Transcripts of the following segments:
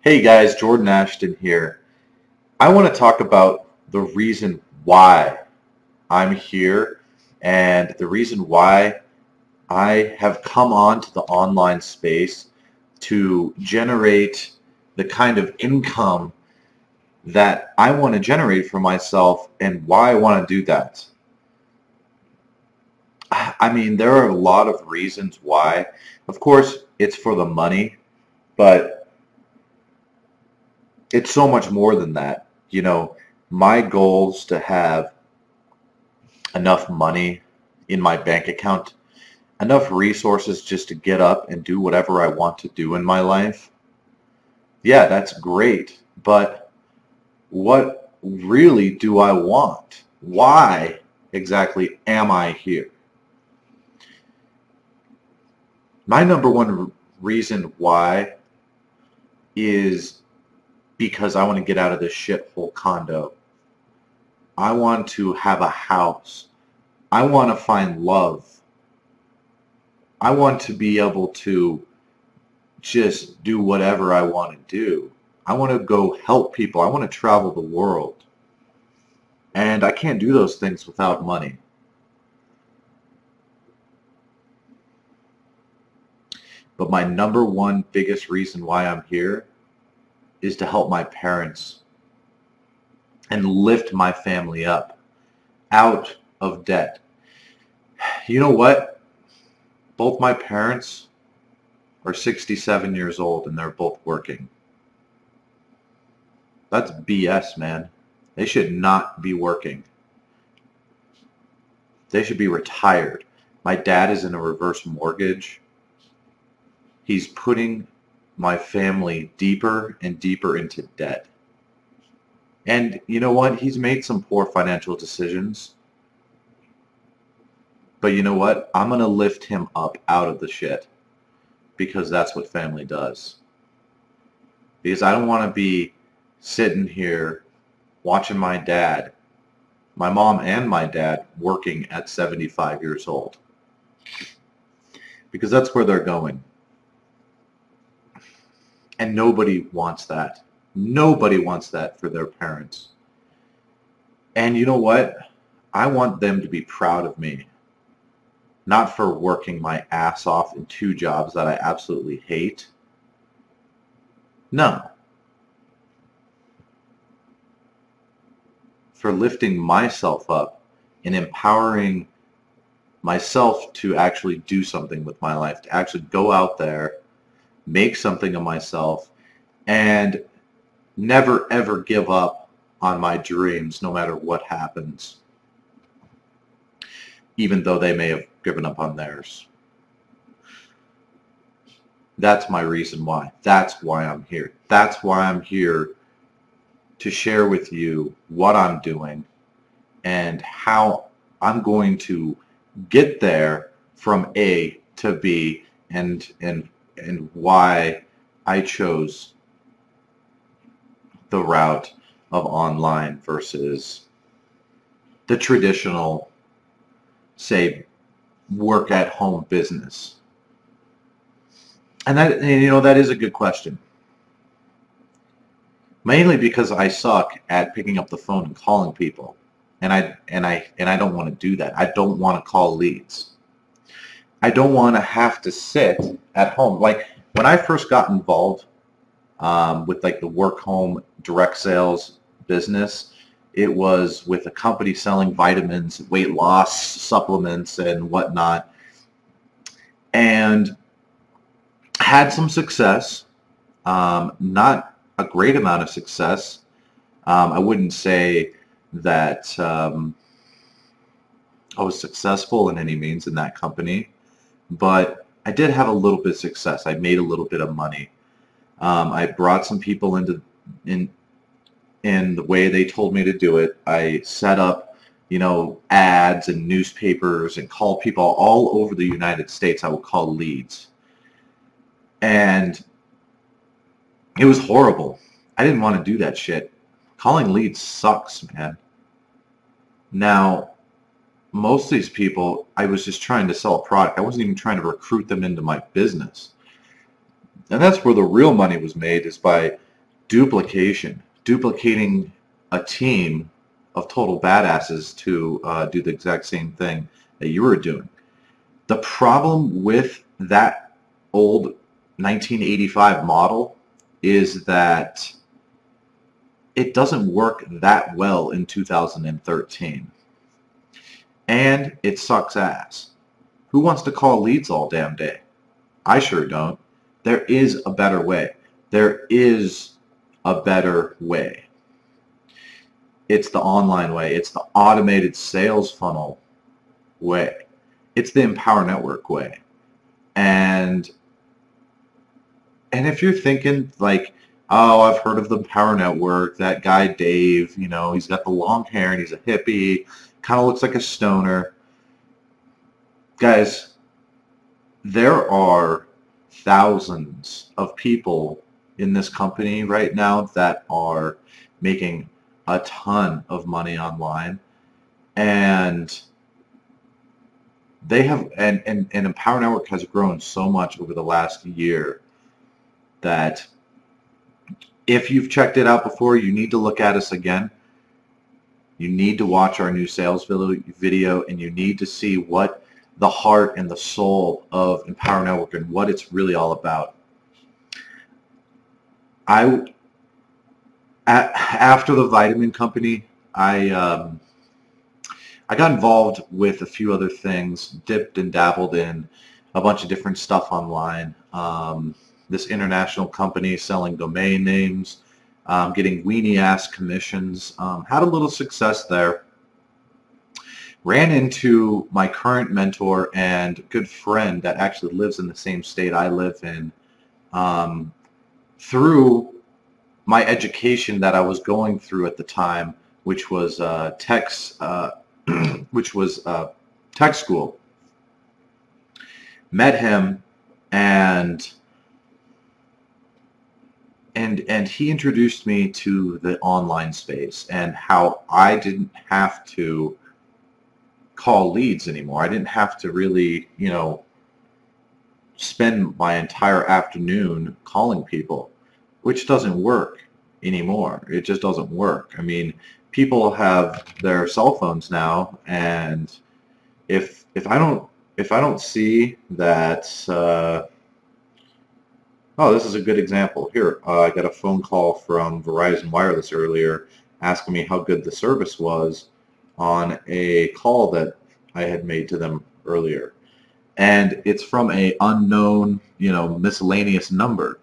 Hey guys, Jordan Ashton here. I want to talk about the reason why I'm here and the reason why I have come on to the online space to generate the kind of income that I want to generate for myself and why I want to do that. I mean, there are a lot of reasons why. Of course, it's for the money, but it's so much more than that. My goals to have enough money in my bank account, enough resources just to get up and do whatever I want to do in my life. Yeah, that's great. But what really do I want? Why exactly am I here? My number one reason why is because I want to get out of this shithole condo. I want to have a house. I want to find love. I want to be able to just do whatever I want to do. I want to go help people. I want to travel the world. And I can't do those things without money. But my number one biggest reason why I'm here is to help my parents and lift my family up out of debt. You know what? Both my parents are 67 years old and they're both working. That's BS, man. They should not be working. They should be retired. My dad is in a reverse mortgage. He's putting my family deeper and deeper into debt. And you know what? He's made some poor financial decisions. But you know what? I'm going to lift him up out of the shit because that's what family does. Because I don't want to be sitting here watching my dad, my mom and my dad working at 75 years old. Because that's where they're going. And nobody wants that. Nobody wants that for their parents. And you know what? I want them to be proud of me. Not for working my ass off in two jobs that I absolutely hate. No. For lifting myself up and empowering myself to actually do something with my life, to actually go out there, make something of myself, and never ever give up on my dreams no matter what happens, even though they may have given up on theirs. That's my reason why. That's why I'm here. That's why I'm here to share with you what I'm doing and how I'm going to get there from A to B and why I chose the route of online versus the traditional, say, work at home business. And that is a good question. Mainly because I suck at picking up the phone and calling people. And I don't want to do that. I don't want to call leads. I don't want to have to sit at home. Like when I first got involved with like the work home direct sales business, it was with a company selling vitamins, weight loss supplements and whatnot, and had some success, not a great amount of success. I wouldn't say that I was successful in any means in that company, but I did have a little bit of success. I made a little bit of money. I brought some people in the way they told me to do it. I set up, ads and newspapers and called people all over the United States. I would call leads. And it was horrible. I didn't want to do that shit. Calling leads sucks, man. Now, most of these people, I was just trying to sell a product. I wasn't even trying to recruit them into my business. And that's where the real money was made, is by duplicating a team of total badasses to do the exact same thing that you were doing. The problem with that old 1985 model is that it doesn't work that well in 2013. And it sucks ass. Who wants to call leads all damn day? I sure don't. There is a better way. There is a better way. It's the online way. It's the automated sales funnel way. It's the Empower Network way. And if you're thinking like, oh, I've heard of the Empower Network, that guy Dave, you know, he's got the long hair and he's a hippie, kind of looks like a stoner. Guys, there are thousands of people in this company right now that are making a ton of money online, and they have and Empower Network has grown so much over the last year that if you've checked it out before, you need to look at us again. You need to watch our new sales video, and you need to see what the heart and the soul of Empower Network and what it's really all about. After the vitamin company, I got involved with a few other things, dipped and dabbled in a bunch of different stuff online. This international company selling domain names, getting weenie-ass commissions, had a little success there. Ran into my current mentor and good friend that actually lives in the same state I live in through my education that I was going through at the time, which was tech school. Met him, and he introduced me to the online space and how I didn't have to call leads anymore. I didn't have to really, you know, spend my entire afternoon calling people, which doesn't work anymore. It just doesn't work. I mean, people have their cell phones now, and if I don't see that, oh, this is a good example. Here, I got a phone call from Verizon Wireless earlier asking me how good the service was on a call that I had made to them earlier. And it's from a unknown, you know, miscellaneous number.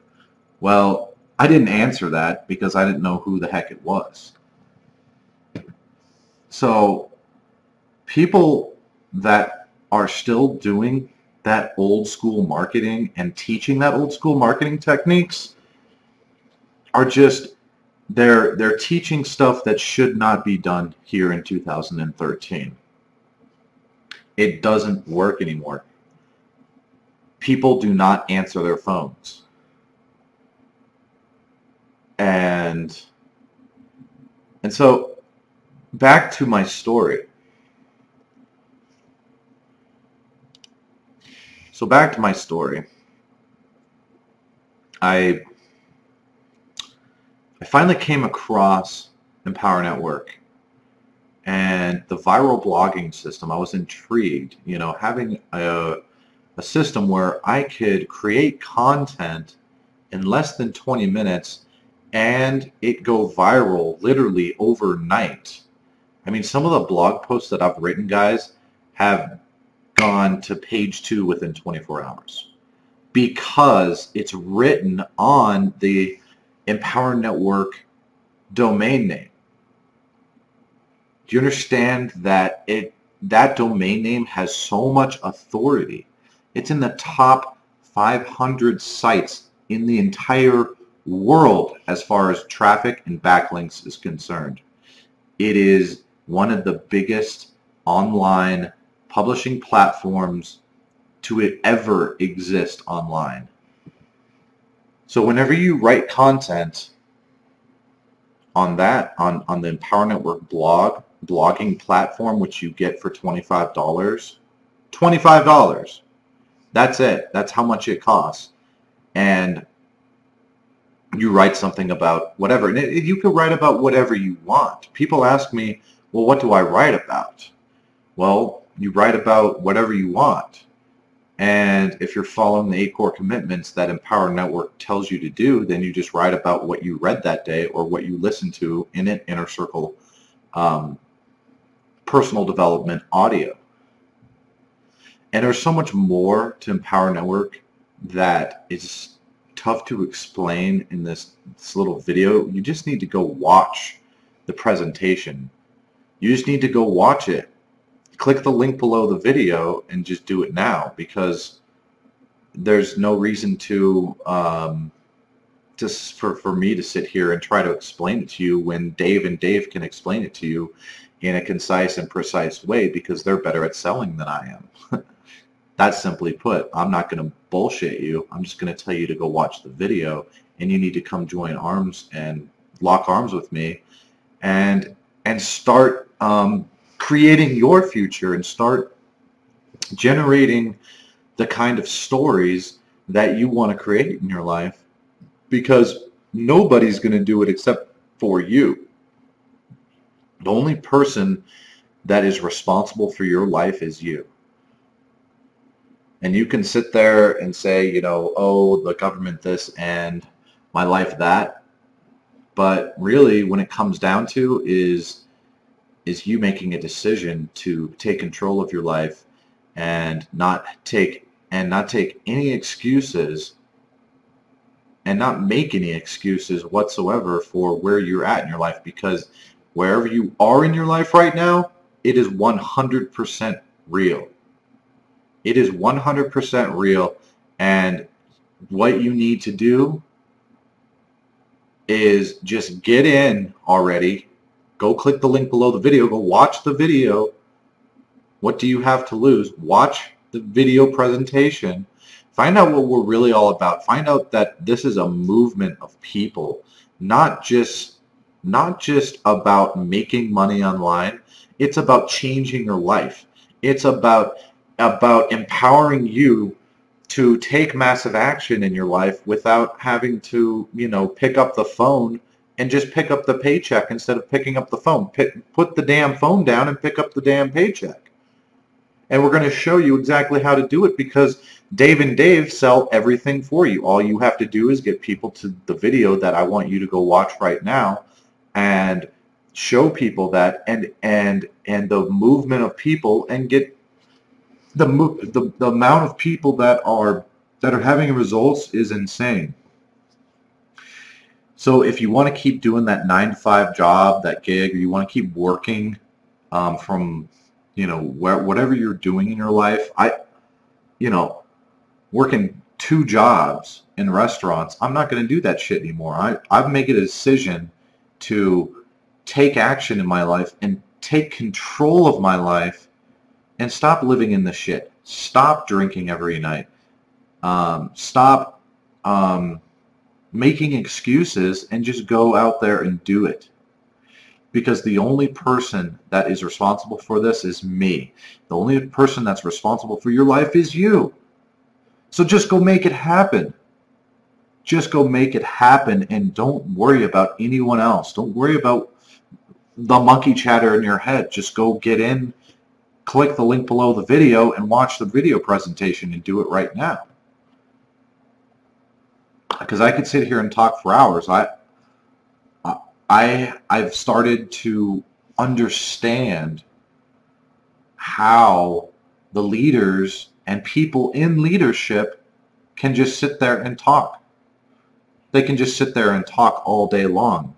Well, I didn't answer that because I didn't know who the heck it was. So people that are still doing that old school marketing and teaching that old school marketing techniques are just, they're teaching stuff that should not be done here in 2013. It doesn't work anymore. People do not answer their phones. And so back to my story. I finally came across Empower Network and the viral blogging system. I was intrigued, you know, having a system where I could create content in less than 20 minutes and it go viral literally overnight. I mean, some of the blog posts that I've written, guys, have gone to page 2 within 24 hours because it's written on the Empower Network domain name. Do you understand that that domain name has so much authority? It's in the top 500 sites in the entire world as far as traffic and backlinks is concerned. It is one of the biggest online publishing platforms to ever exist online. So whenever you write content on that, on the Empower Network blogging platform, which you get for $25, that's it. That's how much it costs. And you write something about whatever. And you can write about whatever you want. People ask me, well, what do I write about? Well, you write about whatever you want. And if you're following the 8 core commitments that Empower Network tells you to do, then you just write about what you read that day or what you listened to in an inner circle personal development audio. And there's so much more to Empower Network that is tough to explain in this little video. You just need to go watch the presentation. You just need to go watch it. Click the link below the video and just do it now, because there's no reason to for me to sit here and try to explain it to you when Dave and Dave can explain it to you in a concise and precise way, because they're better at selling than I am. That's simply put. I'm not going to bullshit you. I'm just going to tell you to go watch the video, and you need to come join arms and lock arms with me and start creating your future and start generating the kind of stories that you want to create in your life, because nobody's going to do it except for you. The only person that is responsible for your life is you. And you can sit there and say, you know, oh, the government this and my life that. But really, when it comes down to is you making a decision to take control of your life and not take any excuses and not make any excuses whatsoever for where you're at in your life, because wherever you are in your life right now, it is 100% real. It is 100% real, and what you need to do is just get in already. Go click the link below the video. Go watch the video. What do you have to lose? Watch the video presentation. Find out what we're really all about. Find out that this is a movement of people, not just about making money online. It's about changing your life. It's about empowering you to take massive action in your life without having to, you know, pick up the phone and just pick up the paycheck instead of picking up the phone. Put the damn phone down and pick up the damn paycheck. And we're going to show you exactly how to do it, because Dave and Dave sell everything for you. All you have to do is get people to the video that I want you to go watch right now and show people that and the movement of people, and get the amount of people that are having results is insane. So if you want to keep doing that 9-to-5 job, that gig, or you want to keep working from, you know, whatever you're doing in your life, working 2 jobs in restaurants, I'm not going to do that shit anymore. I've made a decision to take action in my life and take control of my life and stop living in the shit. Stop drinking every night. Stop making excuses and just go out there and do it. Because the only person that is responsible for this is me. The only person that's responsible for your life is you. So just go make it happen. Just go make it happen, and don't worry about anyone else. Don't worry about the monkey chatter in your head. Just go get in, click the link below the video, and watch the video presentation, and do it right now. Because I could sit here and talk for hours. I've started to understand how the leaders and people in leadership can just sit there and talk. They can just sit there and talk all day long.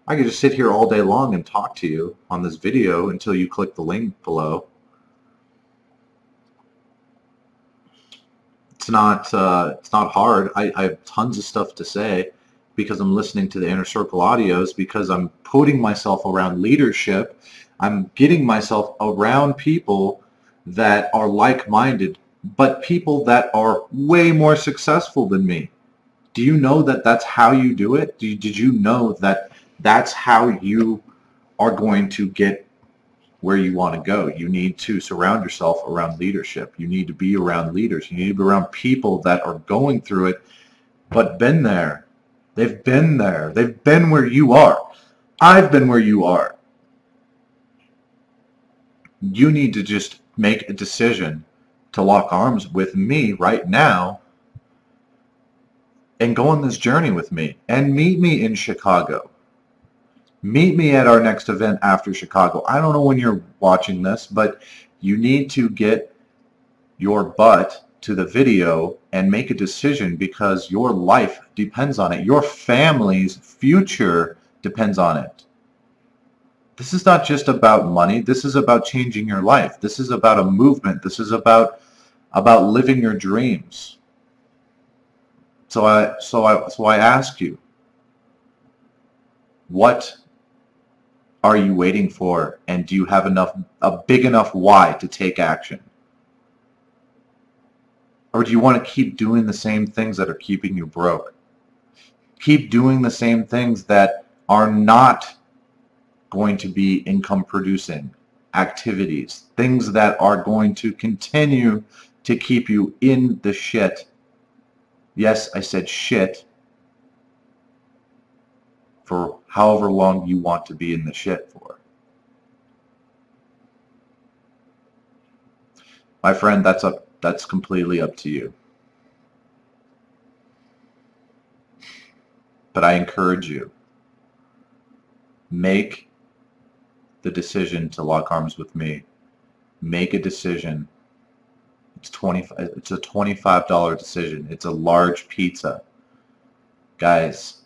I could just sit here all day long and talk to you on this video until you click the link below. It's not hard. I have tons of stuff to say, because I'm listening to the Inner Circle audios, because I'm putting myself around leadership. I'm getting myself around people that are like-minded, but people that are way more successful than me. Do you know that that's how you do it? Did you know that that's how you are going to get where you want to go? You need to surround yourself around leadership. You need to be around leaders. You need to be around people that are going through it but been there. They've been there. They've been where you are. I've been where you are. You need to just make a decision to lock arms with me right now and go on this journey with me and meet me in Chicago. Meet me at our next event after Chicago. I don't know when you're watching this, but you need to get your butt to the video and make a decision because your life depends on it. Your family's future depends on it. This is not just about money. This is about changing your life. This is about a movement. This is about living your dreams. So I ask you, what are you waiting for, and do you have a big enough why to take action? Or do you want to keep doing the same things that are keeping you broke? Keep doing the same things that are not going to be income producing activities, things that are going to continue to keep you in the shit. Yes, I said shit, for however long you want to be in the shit for. My friend, that's completely up to you. But I encourage you, make the decision to lock arms with me. Make a decision. It's a $25 decision. It's a large pizza. Guys,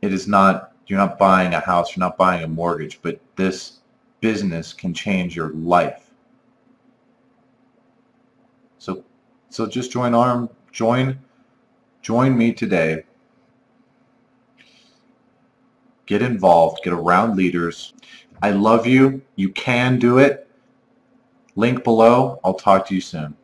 it is not, you're not buying a house, you're not buying a mortgage, but this business can change your life. So just join me today. Get involved, get around leaders. I love you. You can do it. Link below. I'll talk to you soon.